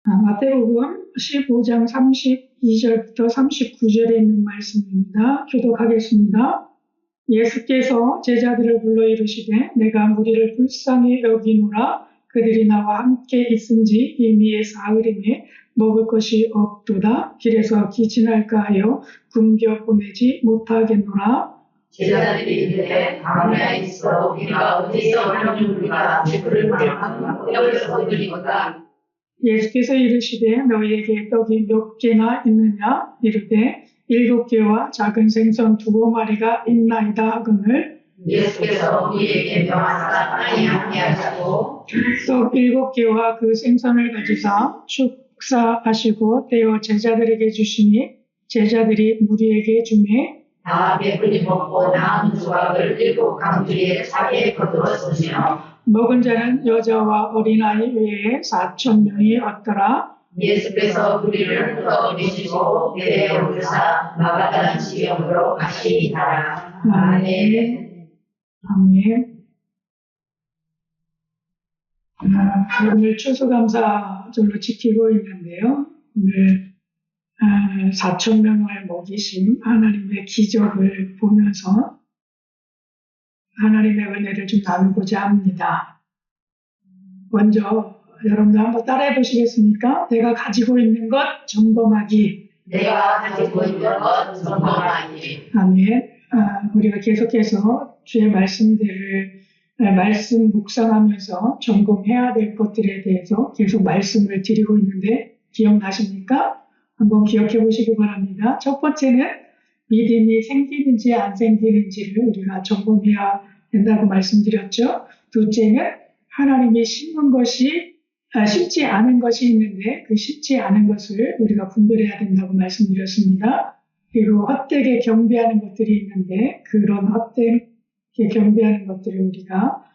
마태복음 15장 32절부터 39절에 있는 말씀입니다. 교독하겠습니다. 예수께서 제자들을 불러 이르시되 내가 무리를 불쌍히 여기노라. 그들이 나와 함께 있은지 이미 사흘이니 먹을 것이 없도다. 길에서 기진할까 하여 굶겨 보내지 못하겠노라. 제자들이 이르되 가문에 있어 우리가 어디서 하나님 우리가 그를 만나고 여기서 드리고다. 예수께서 이르시되 너희에게 떡이 몇 개나 있느냐? 이르되 7개와 작은 생선 2마리가 있나이다 하거늘 예수께서 우리에게 명하사 많이 함께하시고 떡 7개와 그 생선을 가지사 축사하시고 떼어 제자들에게 주시니 제자들이 무리에게 주매 다 배불리 먹고 남은 조각을 7 강주리에 차게 거두었으며 먹은 자는 여자와 어린아이 외에 4,000명이 왔더라. 예수께서 우리를 끌어올리시고 배에 오르사 마가다나 지경으로 가시니라. 아멘. 아멘. 오늘 추수감사절로 지키고 있는데요. 오늘 4,000명을 먹이신 하나님의 기적을 보면서 하나님의 은혜를 좀 나누고자 합니다. 먼저 여러분들 한번 따라해 보시겠습니까? 내가 가지고 있는 것 점검하기. 내가 가지고 있는 것 점검하기. 아멘. 우리가 계속해서 주의 말씀들을 말씀 묵상하면서 점검해야 될 것들에 대해서 계속 말씀을 드리고 있는데 기억나십니까? 한번 기억해 보시기 바랍니다. 첫 번째는 믿음이 생기는지 안 생기는지를 우리가 점검해야 된다고 말씀드렸죠. 둘째는 하나님이 심지 않은 것이 있는데 그 심지 않은 것을 우리가 분별해야 된다고 말씀드렸습니다. 그리고 헛되게 경배하는 것들이 있는데 그런 헛되게 경배하는 것들을 우리가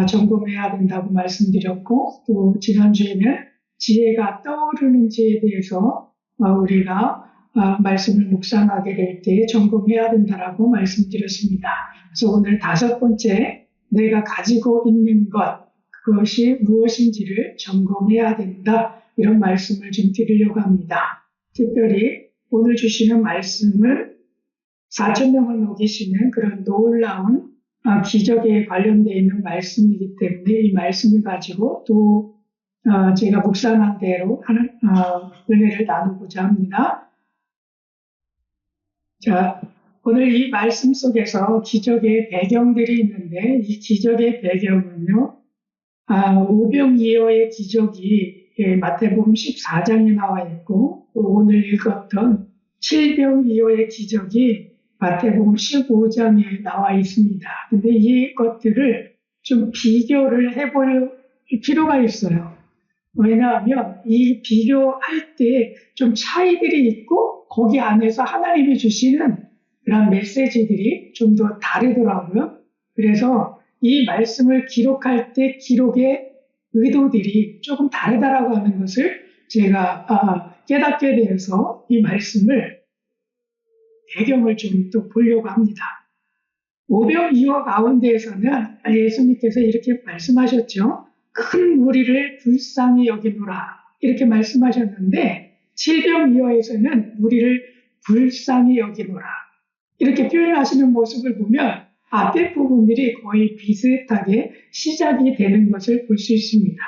점검해야 된다고 말씀드렸고 또 지난주에는 지혜가 떠오르는지에 대해서 우리가 말씀을 묵상하게 될 때 점검해야 된다라고 말씀드렸습니다. 그래서 오늘 5번째, 내가 가지고 있는 것, 그것이 무엇인지를 점검해야 된다. 이런 말씀을 좀 드리려고 합니다. 특별히 오늘 주시는 말씀을 4,000명을 먹이시는 그런 놀라운 기적에 관련되어 있는 말씀이기 때문에 이 말씀을 가지고 또 제가 묵상한 대로 하는 은혜를 나누고자 합니다. 자, 오늘 이 말씀 속에서 기적의 배경들이 있는데 이 기적의 배경은요. 오병이어의 기적이 마태복음 14장에 나와 있고 또 오늘 읽었던 칠병이어의 기적이 마태복음 15장에 나와 있습니다. 근데 이것들을 좀 비교를 해볼 필요가 있어요. 왜냐하면 이 비교할 때 좀 차이들이 있고 거기 안에서 하나님이 주시는 그런 메시지들이 좀 더 다르더라고요. 그래서 이 말씀을 기록할 때 기록의 의도들이 조금 다르다라고 하는 것을 제가 깨닫게 되어서 이 말씀을 배경을 좀 또 보려고 합니다. 오병이어 가운데에서는 예수님께서 이렇게 말씀하셨죠. 큰 무리를 불쌍히 여기노라 이렇게 말씀하셨는데 칠병이어에서는 무리를 불쌍히 여기노라 이렇게 표현하시는 모습을 보면 앞에 부분들이 거의 비슷하게 시작이 되는 것을 볼 수 있습니다.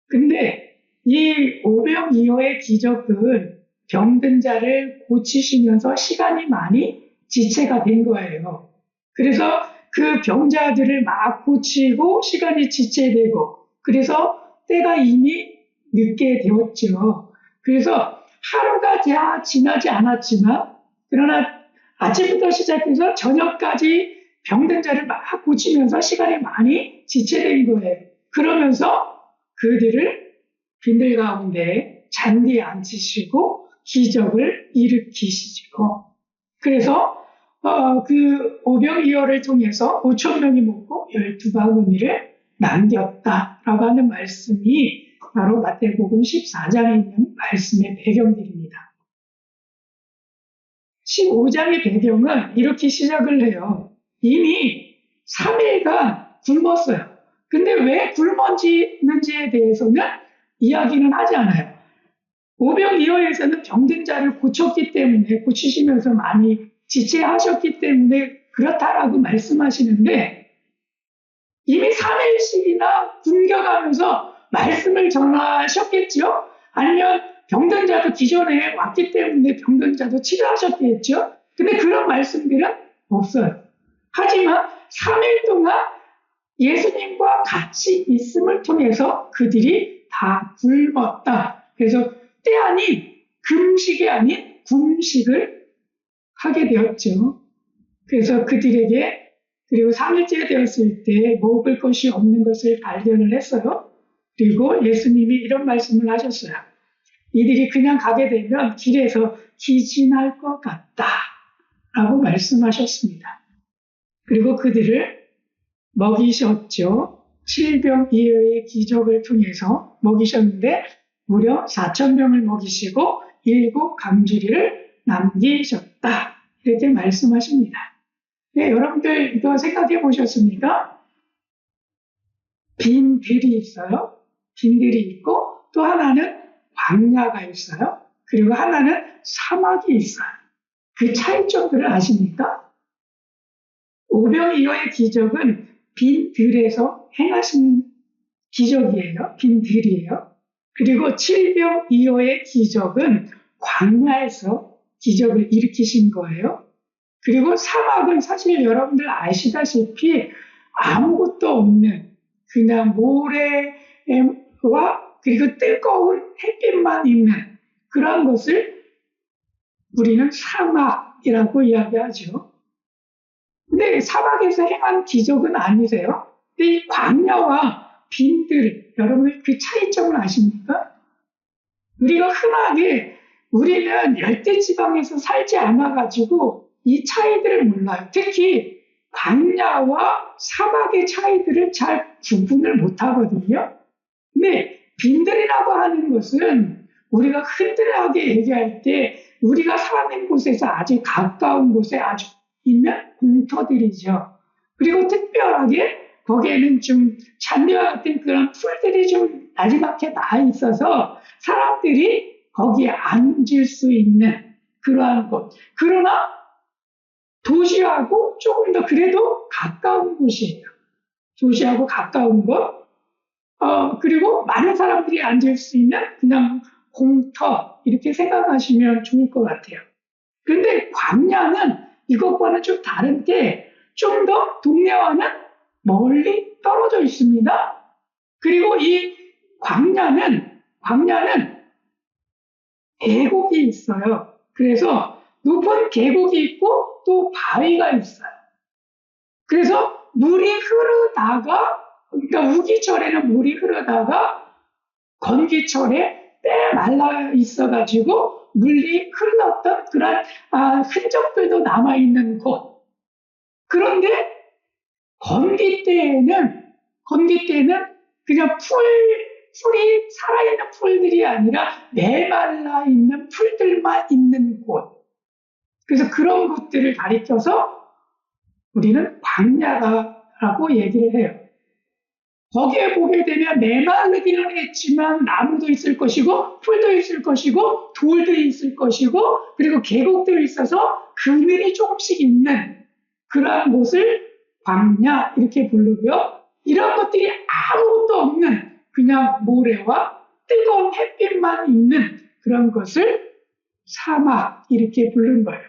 근데 이 오병이어의 기적은 병든 자를 고치시면서 시간이 많이 지체가 된 거예요. 그래서 그 병자들을 막 고치고 시간이 지체되고 그래서 때가 이미 늦게 되었죠. 그래서 하루가 지나지 않았지만 그러나 아침부터 시작해서 저녁까지 병든 자를 막 고치면서 시간이 많이 지체된 거예요. 그러면서 그들을 빈들 가운데 잔디에 앉히시고 기적을 일으키시죠. 그래서 그 오병이어를 통해서 5,000명이 먹고 12바구니를 남겼다라고 하는 말씀이 바로 마태복음 14장에 있는 말씀의 배경들입니다. 15장의 배경은 이렇게 시작을 해요. 이미 3일간 굶었어요. 근데 왜 굶었는지에 대해서는 이야기는 하지 않아요. 오병이어에서는 병든 자를 고쳤기 때문에, 고치시면서 많이 지체하셨기 때문에 그렇다라고 말씀하시는데, 이미 3일씩이나 굶겨가면서 말씀을 전하셨겠죠? 아니면 병든 자도 기존에 왔기 때문에 병든 자도 치료하셨겠죠? 근데 그런 말씀들은 없어요. 하지만 3일 동안 예수님과 같이 있음을 통해서 그들이 다 굶었다. 그래서 때 아닌 금식이 아닌 굶식을 하게 되었죠. 그래서 그들에게, 그리고 3일째 되었을 때 먹을 것이 없는 것을 발견을 했어요. 그리고 예수님이 이런 말씀을 하셨어요. 이들이 그냥 가게 되면 길에서 기진할 것 같다 라고 말씀하셨습니다. 그리고 그들을 먹이셨죠. 7병2여의 기적을 통해서 먹이셨는데 무려 4,000명을 먹이시고 7 감주리를 남기셨다. 이렇게 말씀하십니다. 네, 여러분들 이거 생각해 보셨습니까? 빈들이 있어요. 빈들이 있고 또 하나는 광야가 있어요. 그리고 하나는 사막이 있어요. 그 차이점들을 아십니까? 오병이어의 기적은 빈들에서 행하신 기적이에요. 빈들이에요. 그리고 7병2어의 기적은 광야에서 기적을 일으키신 거예요. 그리고 사막은 사실 여러분들 아시다시피 아무것도 없는 그냥 모래와 그리고 뜨거운 햇빛만 있는 그런 것을 우리는 사막이라고 이야기하죠. 근데 사막에서 행한 기적은 아니세요. 근데 이 광야와 빈들, 여러분 그 차이점을 아십니까? 우리가 흔하게 우리는 열대지방에서 살지 않아가지고 이 차이들을 몰라요. 특히 광야와 사막의 차이들을 잘 구분을 못하거든요. 근데 빈들이라고 하는 것은 우리가 흔들하게 얘기할 때 우리가 사는 곳에서 아주 가까운 곳에 아주 있는 공터들이죠. 그리고 특별하게 거기에는 좀 잔디와 같은 그런 풀들이 좀 나지막하게 나 있어서 사람들이 거기에 앉을 수 있는 그러한 곳. 그러나 도시하고 조금 더 그래도 가까운 곳이에요. 도시하고 가까운 곳. 그리고 많은 사람들이 앉을 수 있는 그냥 공터 이렇게 생각하시면 좋을 것 같아요. 그런데 광야는 이것과는 좀 다른 게 좀 더 동네와는 멀리 떨어져 있습니다. 그리고 이 광야는 계곡이 있어요. 그래서 높은 계곡이 있고 또 바위가 있어요. 그래서 물이 흐르다가, 그러니까 우기철에는 물이 흐르다가 건기철에 때 말라 있어가지고 물이 흘렀던 그런 흔적들도 남아있는 곳. 그런데 건기 때에는 그냥 풀이 살아있는 풀들이 아니라 메말라 있는 풀들만 있는 곳. 그래서 그런 곳들을 가리켜서 우리는 광야라고 얘기를 해요. 거기에 보게 되면 메말르기는 했지만 나무도 있을 것이고 풀도 있을 것이고 돌도 있을 것이고 그리고 계곡도 있어서 그늘이 조금씩 있는 그러한 곳을 광야 이렇게 부르고요. 이런 것들이 아무것도 없는 그냥 모래와 뜨거운 햇빛만 있는 그런 것을 사막 이렇게 부른 거예요.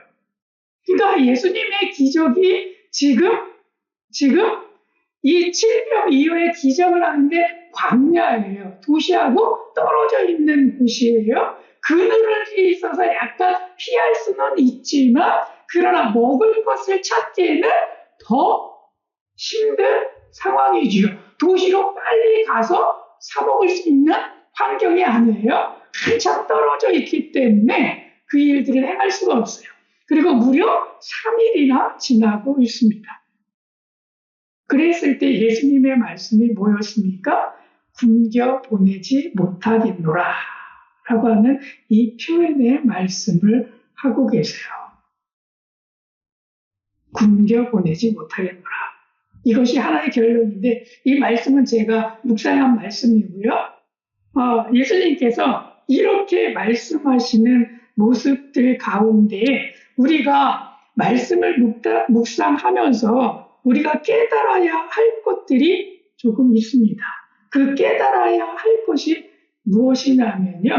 그러니까 예수님의 기적이 지금 이 7병2어의 기적을 하는데 광야예요. 도시하고 떨어져 있는 곳이에요. 그늘이 있어서 약간 피할 수는 있지만 그러나 먹을 것을 찾기에는 더 힘든 상황이지요. 도시로 빨리 가서 사 먹을 수 있는 환경이 아니에요. 한참 떨어져 있기 때문에 그 일들을 행할 수가 없어요. 그리고 무려 3일이나 지나고 있습니다. 그랬을 때 예수님의 말씀이 뭐였습니까? 굶겨 보내지 못하겠노라 라고 하는 이 표현의 말씀을 하고 계세요. 굶겨 보내지 못하겠노라. 이것이 하나의 결론인데 이 말씀은 제가 묵상한 말씀이고요. 예수님께서 이렇게 말씀하시는 모습들 가운데 우리가 말씀을 묵상하면서 우리가 깨달아야 할 것들이 조금 있습니다. 그 깨달아야 할 것이 무엇이냐면요.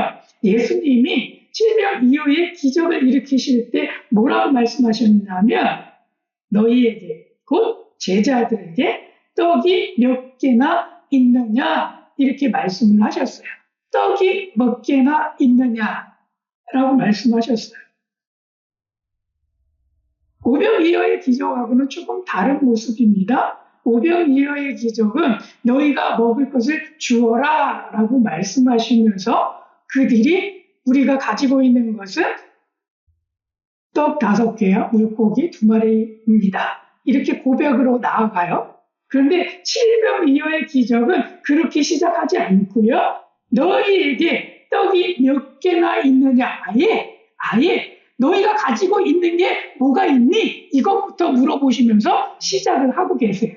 예수님이 질병 이후에 기적을 일으키실 때 뭐라고 말씀하셨냐면 너희에게 곧 제자들에게 떡이 몇 개나 있느냐 이렇게 말씀을 하셨어요. 떡이 몇 개나 있느냐라고 말씀하셨어요. 오병이어의 기적하고는 조금 다른 모습입니다. 오병이어의 기적은 너희가 먹을 것을 주어라 라고 말씀하시면서 그들이 우리가 가지고 있는 것은 떡 5개와 물고기 2마리입니다. 이렇게 고백으로 나아가요. 그런데 칠병이어의 기적은 그렇게 시작하지 않고요. 너희에게 떡이 몇 개나 있느냐 아예 너희가 가지고 있는 게 뭐가 있니? 이것부터 물어보시면서 시작을 하고 계세요.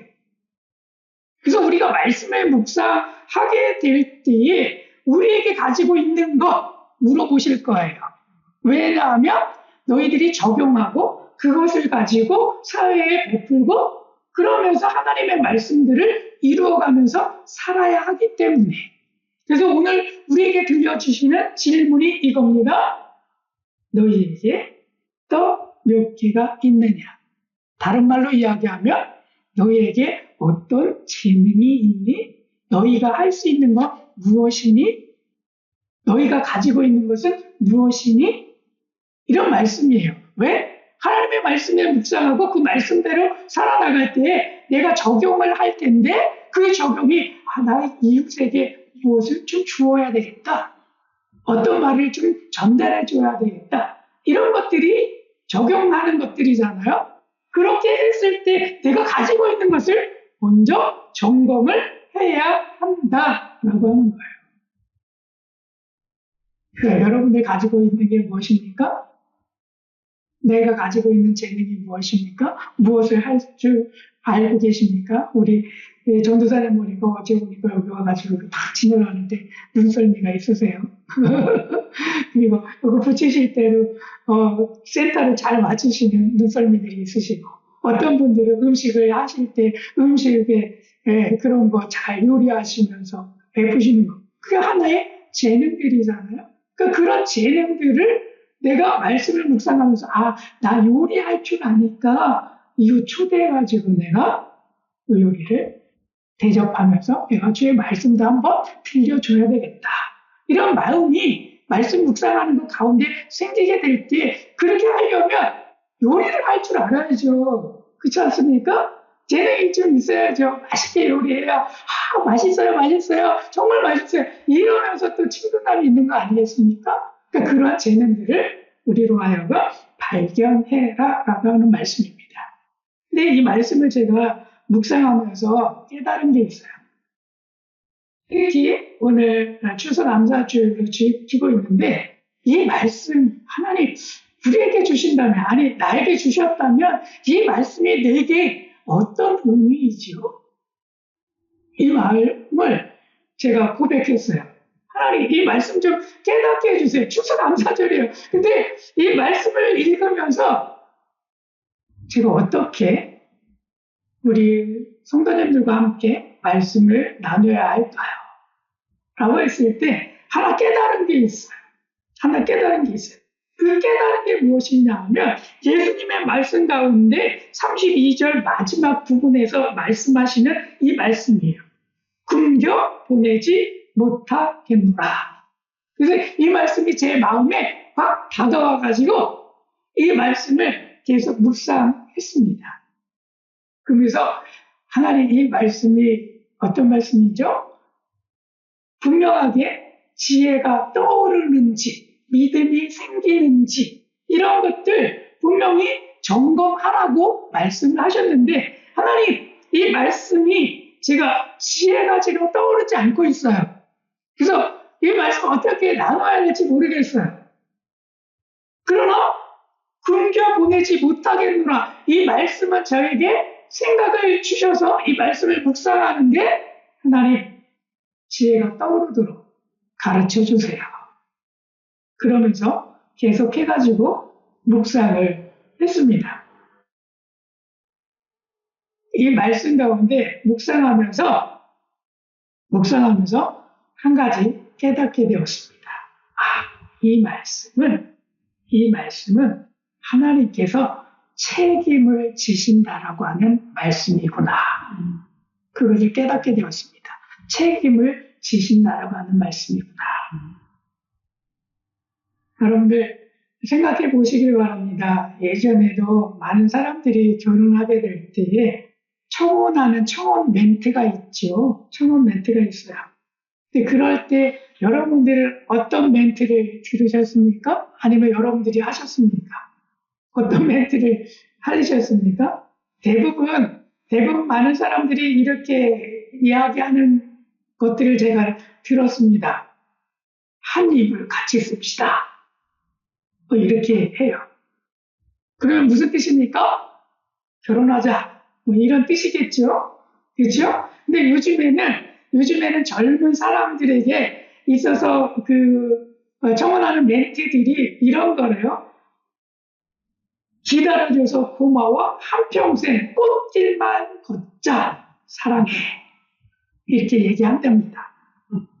그래서 우리가 말씀을 묵상하게 될 때에 우리에게 가지고 있는 것 물어보실 거예요. 왜냐하면 너희들이 적용하고 그것을 가지고 사회에 베풀고 그러면서 하나님의 말씀들을 이루어가면서 살아야 하기 때문에. 그래서 오늘 우리에게 들려주시는 질문이 이겁니다. 너희에게 떡 몇 개가 있느냐? 다른 말로 이야기하면 너희에게 어떤 재능이 있니? 너희가 할 수 있는 건 무엇이니? 너희가 가지고 있는 것은 무엇이니? 이런 말씀이에요. 왜? 하나님의 말씀에 묵상하고 그 말씀대로 살아나갈 때 내가 적용을 할 텐데 그 적용이 나의 이웃에게 무엇을 좀 주어야 되겠다. 어떤 말을 좀 전달해 줘야 되겠다. 이런 것들이 적용하는 것들이잖아요. 그렇게 했을 때 내가 가지고 있는 것을 먼저 점검을 해야 한다라고 하는 거예요. 그러니까 여러분들 가지고 있는 게 무엇입니까? 내가 가지고 있는 재능이 무엇입니까? 무엇을 할 줄 알고 계십니까? 우리 전도사님 보니까 어제 보니까 여기 와가지고 다 지나가는데 눈썰미가 있으세요. 그리고 이거 붙이실 때도 센터를 잘 맞추시는 눈썰미들이 있으시고 어떤 분들은 음식을 하실 때 음식에 그런 거 잘 요리하시면서 베푸시는 거 그게 하나의 재능들이잖아요. 그러니까 그런 재능들을 내가 말씀을 묵상하면서 나 요리할 줄 아니까 이웃 초대해가지고 내가 그 요리를 대접하면서 내가 주의 말씀도 한번 들려줘야 되겠다. 이런 마음이 말씀 묵상하는 것 가운데 생기게 될 때 그렇게 하려면 요리를 할 줄 알아야죠. 그렇지 않습니까? 재능이 좀 있어야죠. 맛있게 요리해야 맛있어요. 정말 맛있어요. 이러면서 또 친근감이 있는 거 아니겠습니까? 그러니까 그러한 재능들을 우리로 하여금 발견해라 라고 하는 말씀입니다. 근데 이 말씀을 제가 묵상하면서 깨달은 게 있어요. 특히 오늘 추수감사주일로 지키고 있는데 이 말씀 하나님 우리에게 주신다면 아니 나에게 주셨다면 이 말씀이 내게 어떤 의미이지요? 이 마음을 제가 고백했어요. 하나님 이 말씀 좀 깨닫게 해주세요. 추수감사절이에요. 근데 이 말씀을 읽으면서 제가 어떻게 우리 성도님들과 함께 말씀을 나눠야 할까요? 라고 했을 때 하나 깨달은 게 있어요. 그 깨달은 게 무엇이냐 하면 예수님의 말씀 가운데 32절 마지막 부분에서 말씀하시는 이 말씀이에요. 굶겨 보내지 못하겠노라. 그래서 이 말씀이 제 마음에 확 다가와가지고 이 말씀을 계속 묵상했습니다. 그러면서 하나님 이 말씀이 어떤 말씀이죠? 분명하게 지혜가 떠오르는지 믿음이 생기는지 이런 것들 분명히 점검하라고 말씀을 하셨는데 하나님 이 말씀이 지혜가 지금 떠오르지 않고 있어요. 그래서 이 말씀 어떻게 나눠야 될지 모르겠어요. 그러나 굶겨 보내지 못하겠노라. 이 말씀은 저에게 생각을 주셔서 이 말씀을 묵상하는데 하나님 지혜가 떠오르도록 가르쳐 주세요. 그러면서 계속 해가지고 묵상을 했습니다. 이 말씀 가운데 묵상하면서 한 가지 깨닫게 되었습니다. 이 말씀은 하나님께서 책임을 지신다라고 하는 말씀이구나. 그것을 깨닫게 되었습니다. 책임을 지신다라고 하는 말씀이구나. 여러분들 생각해 보시길 바랍니다. 예전에도 많은 사람들이 결혼하게 될 때에 청혼하는 청혼 멘트가 있죠. 청혼 멘트가 있어요. 근데 그럴 때 여러분들은 어떤 멘트를 들으셨습니까? 아니면 여러분들이 하셨습니까? 어떤 멘트를 하셨습니까? 대부분 많은 사람들이 이렇게 이야기하는 것들을 제가 들었습니다. 한 입을 같이 씁시다. 이렇게 해요. 그러면 무슨 뜻입니까? 결혼하자. 이런 뜻이겠죠? 그렇죠? 근데 요즘에는 젊은 사람들에게 있어서 청혼하는 멘트들이 이런 거래요. 기다려줘서 고마워. 한평생 꽃길만 걷자. 사랑해. 이렇게 얘기한답니다.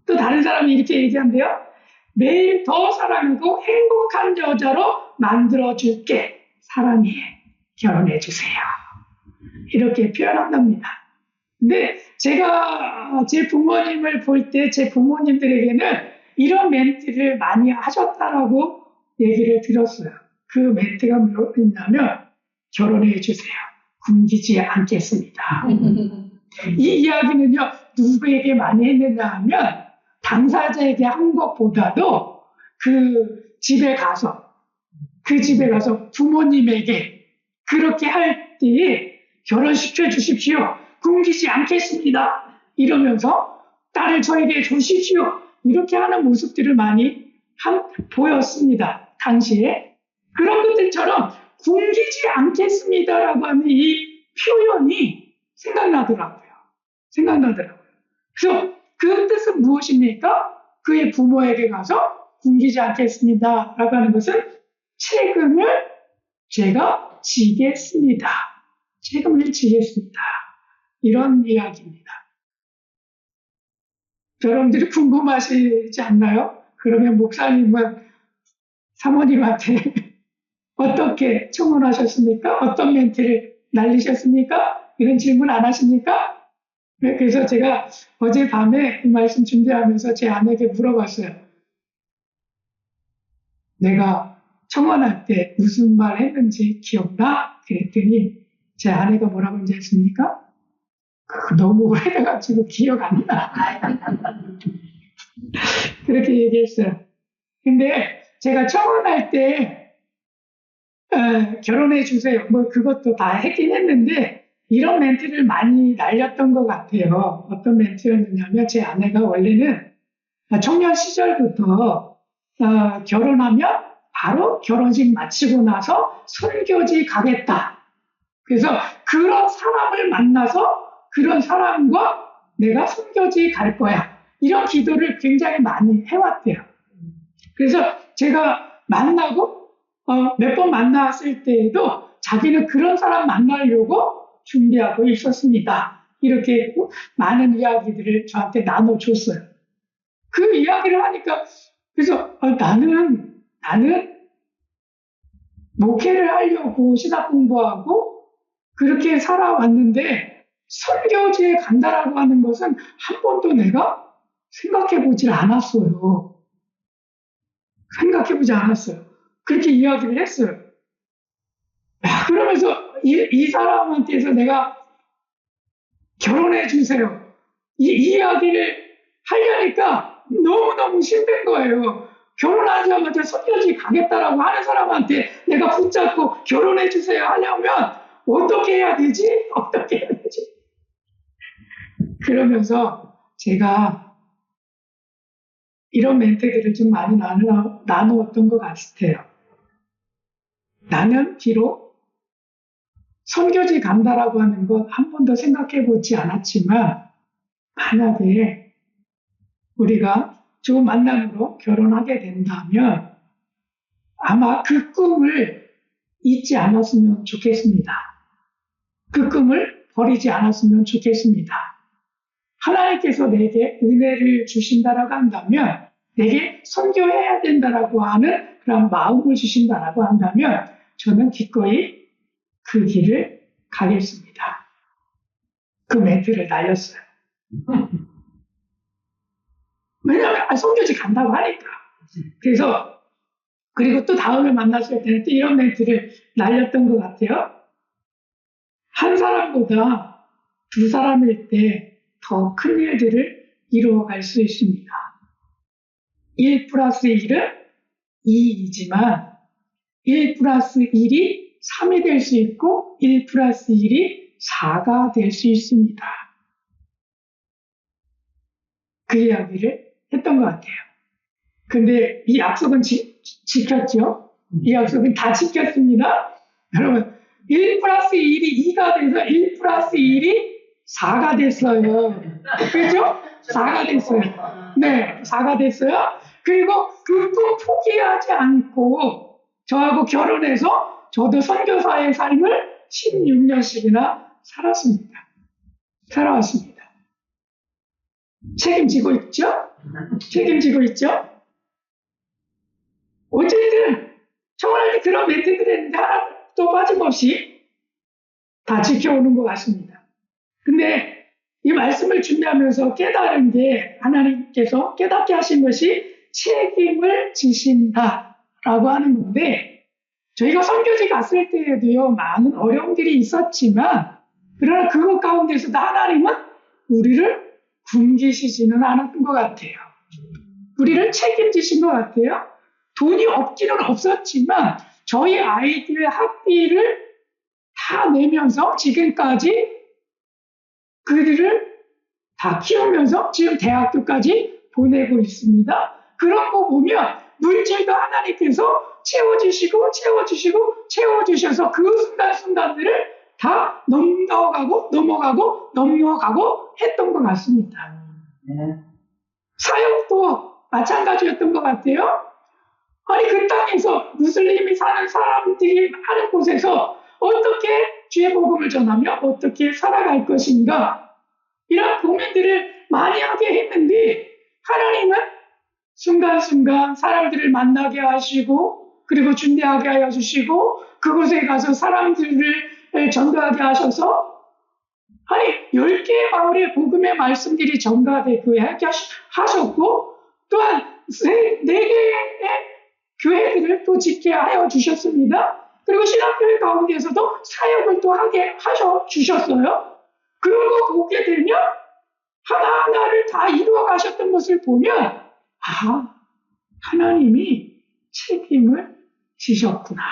또 다른 사람이 이렇게 얘기한대요. 매일 더 사랑하고 행복한 여자로 만들어줄게. 사랑해. 결혼해주세요. 이렇게 표현한답니다. 근데 제가 제 부모님을 볼 때 제 부모님들에게는 이런 멘트를 많이 하셨다라고 얘기를 들었어요. 그 멘트가 뭐냐면 결혼해주세요. 굶기지 않겠습니다. 이 이야기는요. 누구에게 많이 했느냐 하면 당사자에게 한 것보다도 그 집에 가서 부모님에게 그렇게 할 때에 결혼시켜 주십시오. 굶기지 않겠습니다. 이러면서 딸을 저에게 주십시오. 이렇게 하는 모습들을 많이 보였습니다. 당시에. 그런 것들처럼 굶기지 않겠습니다라고 하는 이 표현이 생각나더라고요. 그래서 그 뜻은 무엇입니까? 그의 부모에게 가서 굶기지 않겠습니다라고 하는 것은 책임을 제가 지겠습니다. 이런 이야기입니다. 여러분들이 궁금하시지 않나요? 그러면 목사님은 사모님한테 어떻게 청혼하셨습니까? 어떤 멘트를 날리셨습니까? 이런 질문 안 하십니까? 그래서 제가 어젯밤에 이 말씀 준비하면서 제 아내에게 물어봤어요. 내가 청혼할 때 무슨 말 했는지 기억나? 그랬더니 제 아내가 뭐라고 했습니까? 너무 오래돼가지고 기억 안 나. 그렇게 얘기했어요. 근데 제가 청혼할 때 결혼해 주세요. 그것도 다 했긴 했는데 이런 멘트를 많이 날렸던 것 같아요. 어떤 멘트였느냐면 제 아내가 원래는 청년 시절부터 결혼하면 바로 결혼식 마치고 나서 설교지 가겠다. 그래서 그런 사람을 만나서 그런 사람과 내가 설교지 갈 거야. 이런 기도를 굉장히 많이 해왔대요. 그래서 제가 만나고 몇 번 만났을 때에도 자기는 그런 사람 만나려고 준비하고 있었습니다. 이렇게 많은 이야기들을 저한테 나눠줬어요. 그 이야기를 하니까 그래서 나는 목회를 하려고 신학 공부하고 그렇게 살아왔는데 설교지에 간다라고 하는 것은 한 번도 내가 생각해보지 않았어요. 그렇게 이야기를 했어요. 그러면서 이 사람한테서 내가 결혼해 주세요. 이 이야기를 하려니까 너무너무 힘든 거예요. 결혼하자마자 설교지 가겠다라고 하는 사람한테 내가 붙잡고 결혼해 주세요 하려면 어떻게 해야 되지? 그러면서 제가 이런 멘트들을 좀 많이 나누었던 것 같아요. 나는 비록 선교지 간다라고 하는 것 한 번도 생각해 보지 않았지만 만약에 우리가 좋은 만남으로 결혼하게 된다면 아마 그 꿈을 잊지 않았으면 좋겠습니다. 그 꿈을 버리지 않았으면 좋겠습니다. 하나님께서 내게 은혜를 주신다라고 한다면, 내게 선교해야 된다라고 하는 그런 마음을 주신다라고 한다면, 저는 기꺼이 그 길을 가겠습니다. 그 멘트를 날렸어요. 왜냐하면 선교지 간다고 하니까. 그래서 그리고 또 다음에 만났을 때는 또 이런 멘트를 날렸던 것 같아요. 한 사람보다 두 사람일 때 더 큰 일들을 이루어갈 수 있습니다. 1 플러스 1은 2이지만 1 플러스 1이 3이 될 수 있고 1 플러스 1이 4가 될 수 있습니다. 그 이야기를 했던 것 같아요. 근데 이 약속은 지켰죠? 이 약속은 다 지켰습니다. 여러분, 1 플러스 1이 2가 돼서 1 플러스 1이 4가 됐어요. 그죠? 4가 됐어요. 네, 4가 됐어요. 그리고 그 꿈 포기하지 않고 저하고 결혼해서 저도 선교사의 삶을 16년씩이나 살아왔습니다. 책임지고 있죠? 책임지고 있죠? 어쨌든 청원할 때 그런 멘트들 했는데 하나도 빠짐없이 다 지켜오는 것 같습니다. 근데 이 말씀을 준비하면서 깨달은 게, 하나님께서 깨닫게 하신 것이 책임을 지신다라고 하는 건데, 저희가 선교지 갔을 때에도요, 많은 어려움들이 있었지만, 그러나 그것 가운데서도 하나님은 우리를 굶기시지는 않았던 것 같아요. 우리를 책임지신 것 같아요. 돈이 없기는 없었지만 저희 아이들 학비를 다 내면서 지금까지 그들을 다 키우면서 지금 대학교까지 보내고 있습니다. 그런 거 보면 물질도 하나님께서 채워주셔서 그 순간순간들을 다 넘어가고 했던 것 같습니다. 사역도 마찬가지였던 것 같아요. 아니, 그 땅에서 무슬림이 사는 사람들이 하는 곳에서 어떻게 주의 복음을 전하며 어떻게 살아갈 것인가, 이런 고민들을 많이 하게 했는데, 하나님은 순간순간 사람들을 만나게 하시고, 그리고 준비하게 하여 주시고, 그곳에 가서 사람들을 전도하게 하셔서, 아니, 10개의 마을에 복음의 말씀들이 전가되고 하셨고, 또한 4개의 교회들을 또 짓게 하여 주셨습니다. 그리고 신학교회 가운데에서도 사역을 또 하게 하셔 주셨어요. 그러고 보게 되면 하나하나를 다 이루어 가셨던 것을 보면, 하나님이 책임을 지셨구나.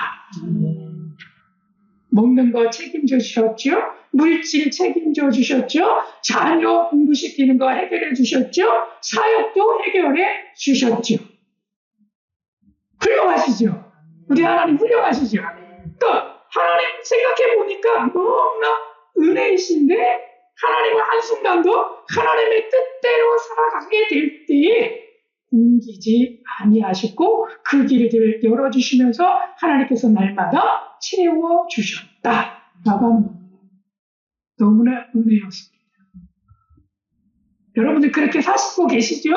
먹는 거 책임져 주셨죠? 물질 책임져 주셨죠? 자녀 공부시키는 거 해결해 주셨죠? 사역도 해결해 주셨죠? 훌륭하시죠? 우리 하나님 훌륭하시죠? 또 하나님 생각해 보니까 너무나 은혜이신데, 하나님은 한순간도 하나님의 뜻대로 살아가게 될 때에 굶기지 아니하시고 그 길을 열어주시면서 하나님께서 날마다 채워주셨다라고 하는 겁니다. 너무나 은혜였습니다. 여러분들 그렇게 사시고 계시죠?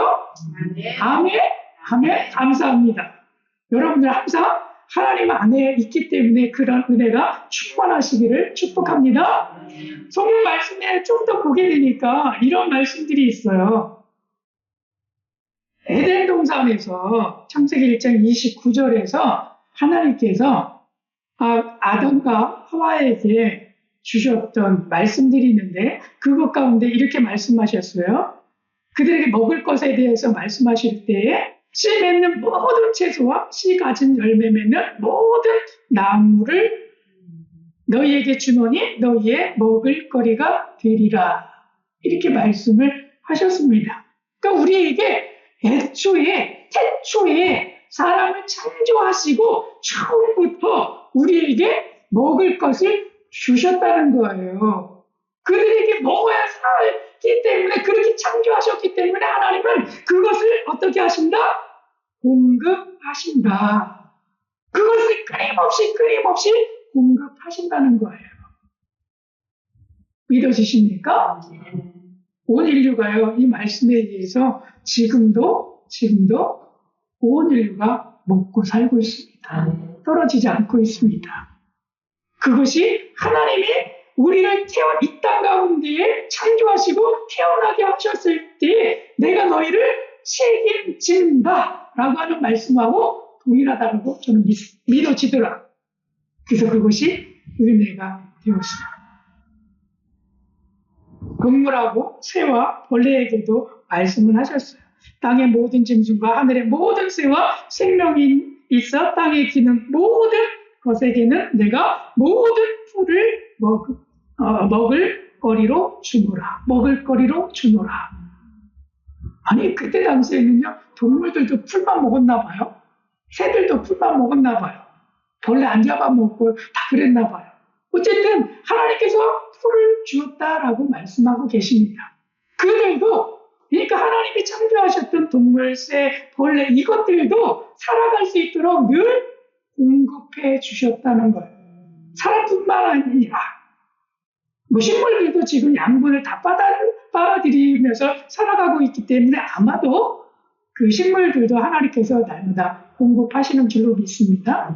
아멘. 감사합니다. 여러분들 항상 하나님 안에 있기 때문에 그런 은혜가 충만하시기를 축복합니다. 성경 말씀에 좀 더 보게 되니까 이런 말씀들이 있어요. 에덴 동산에서 창세기 1장 29절에서 하나님께서 아담과 하와에게 주셨던 말씀들이 있는데, 그것 가운데 이렇게 말씀하셨어요. 그들에게 먹을 것에 대해서 말씀하실 때에 씨 맺는 모든 채소와 씨 가진 열매 맺는 모든 나무를 너희에게 주노니 너희의 먹을 거리가 되리라, 이렇게 말씀을 하셨습니다. 그러니까 우리에게 태초에 사람을 창조하시고 처음부터 우리에게 먹을 것을 주셨다는 거예요. 그들에게 먹어야 살기 때문에, 그렇게 창조하셨기 때문에 하나님은 그것을 어떻게 하신다? 공급하신다. 그것을 끊임없이 공급하신다는 거예요. 믿어지십니까? 온 인류가요, 이 말씀에 의해서 지금도 온 인류가 먹고 살고 있습니다. 떨어지지 않고 있습니다. 그것이 하나님이 우리를 이 땅 가운데에 창조하시고 태어나게 하셨을 때 내가 너희를 책임진다 라고 하는 말씀하고 동일하다고 저는 믿어지더라. 그래서 그것이 은혜가 되었습니다. 동물하고 새와 벌레에게도 말씀을 하셨어요. 땅의 모든 짐승과 하늘의 모든 새와 생명이 있어 땅에 기는 모든 것에게는 내가 모든 풀을 먹을 거리로 주노라. 먹을 거리로 주노라. 아니 그때 당시에는요 동물들도 풀만 먹었나 봐요. 새들도 풀만 먹었나 봐요. 벌레 안 잡아먹고 다 그랬나 봐요. 어쨌든 하나님께서 풀을 주었다라고 말씀하고 계십니다. 그들도 그러니까 하나님이 창조하셨던 동물, 새, 벌레 이것들도 살아갈 수 있도록 늘 공급해 주셨다는 거예요. 사람뿐만 아니라 식물들도 지금 양분을 다 빨아들이면서 살아가고 있기 때문에 아마도 그 식물들도 하나님께서 날마다 공급하시는 줄로 믿습니다.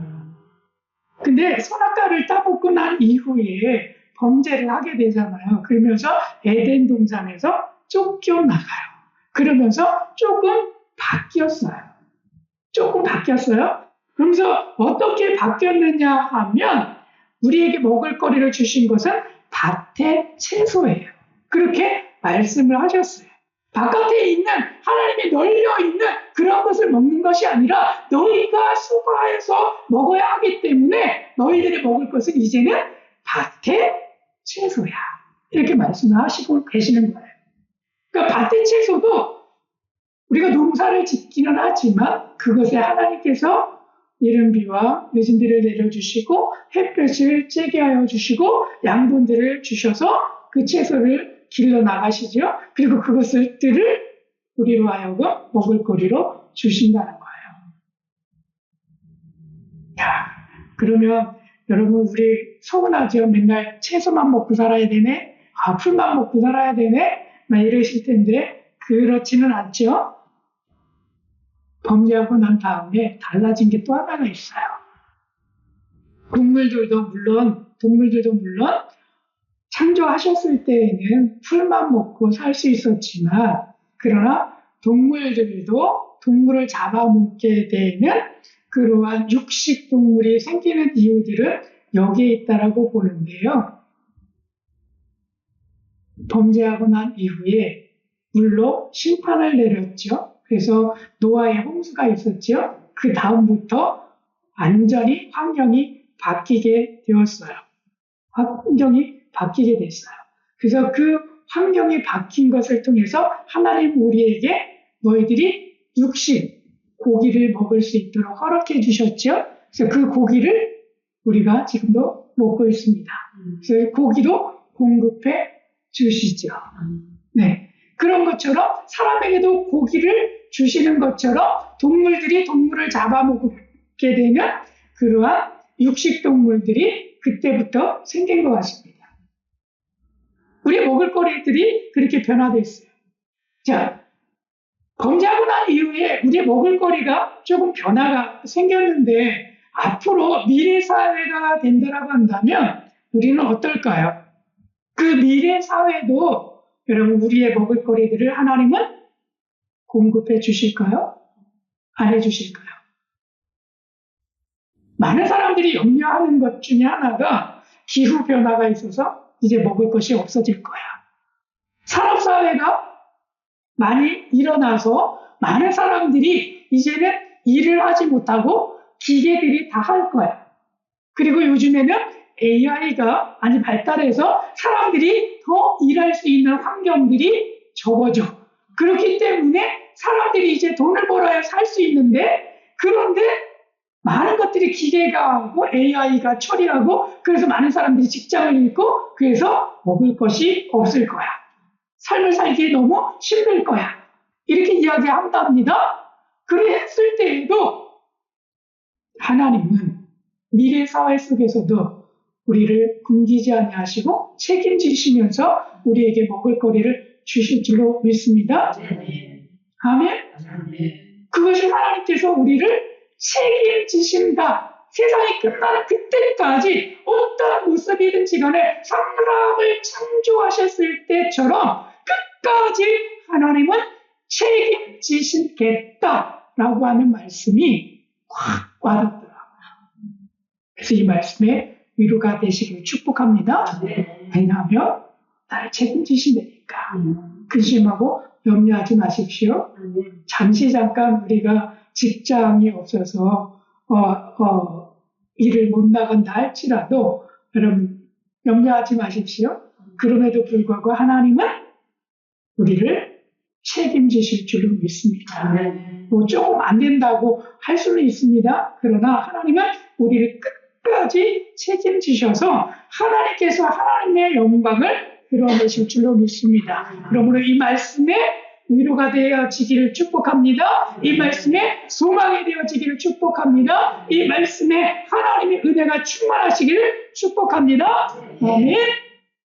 근데 선악과를 따먹고 난 이후에 범죄를 하게 되잖아요. 그러면서 에덴 동산에서 쫓겨나가요. 그러면서 조금 바뀌었어요. 그러면서 어떻게 바뀌었느냐 하면 우리에게 먹을 거리를 주신 것은 밭의 채소예요. 그렇게 말씀을 하셨어요. 바깥에 있는 하나님이 널려있는 그런 것을 먹는 것이 아니라 너희가 수고해서 먹어야 하기 때문에 너희들이 먹을 것은 이제는 밭의 채소야. 이렇게 말씀을 하시고 계시는 거예요. 그러니까 밭의 채소도 우리가 농사를 짓기는 하지만 그것에 하나님께서 이른 비와 늦은 비를 내려주시고 햇볕을 쬐게 하여 주시고 양분들을 주셔서 그 채소를 길러 나가시죠. 그리고 그것들을 우리로 하여금 먹을 거리로 주신다는 거예요. 야, 그러면 여러분 우리 서운하죠. 맨날 채소만 먹고 살아야 되네. 풀만 먹고 살아야 되네. 막 이러실 텐데 그렇지는 않죠. 범죄하고 난 다음에 달라진 게 또 하나가 있어요. 동물들도 물론 창조하셨을 때에는 풀만 먹고 살 수 있었지만 그러나 동물들도 동물을 잡아먹게 되는 그러한 육식 동물이 생기는 이유들은 여기에 있다라고 보는데요. 범죄하고 난 이후에 물로 심판을 내렸죠. 그래서 노아의 홍수가 있었죠. 그 다음부터 완전히 환경이 바뀌게 되었어요. 바뀌게 됐어요. 그래서 그 환경이 바뀐 것을 통해서 하나님 우리에게 너희들이 육식, 고기를 먹을 수 있도록 허락해 주셨죠. 그래서 그 고기를 우리가 지금도 먹고 있습니다. 그래서 고기도 공급해 주시죠. 네. 그런 것처럼 사람에게도 고기를 주시는 것처럼 동물들이 동물을 잡아먹게 되면 그러한 육식동물들이 그때부터 생긴 것 같습니다. 우리 먹을거리들이 그렇게 변화됐어요. 자, 범죄하고 난 이후에 우리의 먹을거리가 조금 변화가 생겼는데 앞으로 미래사회가 된다고 한다면 우리는 어떨까요? 그 미래사회도 여러분 우리의 먹을거리들을 하나님은 공급해 주실까요? 안 해주실까요? 많은 사람들이 염려하는 것 중에 하나가 기후변화가 있어서 이제 먹을 것이 없어질 거야. 산업사회가 많이 일어나서 많은 사람들이 이제는 일을 하지 못하고 기계들이 다 할 거야. 그리고 요즘에는 AI가 많이 발달해서 사람들이 더 일할 수 있는 환경들이 적어져. 그렇기 때문에 사람들이 이제 돈을 벌어야 살 수 있는데 그런데 많은 것들이 기계가 하고 AI가 처리하고 그래서 많은 사람들이 직장을 잃고 그래서 먹을 것이 없을 거야. 삶을 살기에 너무 힘들 거야. 이렇게 이야기한답니다. 그랬을 때에도 하나님은 미래 사회 속에서도 우리를 굶기지 아니하시고 책임지시면서 우리에게 먹을 거리를 주실 줄로 믿습니다. 아멘. 그것이 하나님께서 우리를 책임지신다. 세상이 끝나는 그때까지 어떤 모습이든지 간에 사람을 창조하셨을 때처럼 끝까지 하나님은 책임지시겠다라고 하는 말씀이 확 와닿더라고요. 그래서 이 말씀에 위로가 되시길 축복합니다. 왜냐하면 나를 책임지신다니까. 근심하고 염려하지 마십시오. 잠시 잠깐 우리가 직장이 없어서 일을 못 나간다 할지라도 여러분 염려하지 마십시오. 그럼에도 불구하고 하나님은 우리를 책임지실 줄로 믿습니다. 뭐 조금 안 된다고 할 수는 있습니다. 그러나 하나님은 우리를 끝까지 책임지셔서 하나님께서 하나님의 영광을 드러내실 줄로 믿습니다. 그러므로 이 말씀에 위로가 되어지기를 축복합니다. 이 말씀에 소망이 되어지기를 축복합니다. 이 말씀에 하나님의 은혜가 충만하시기를 축복합니다. 아멘.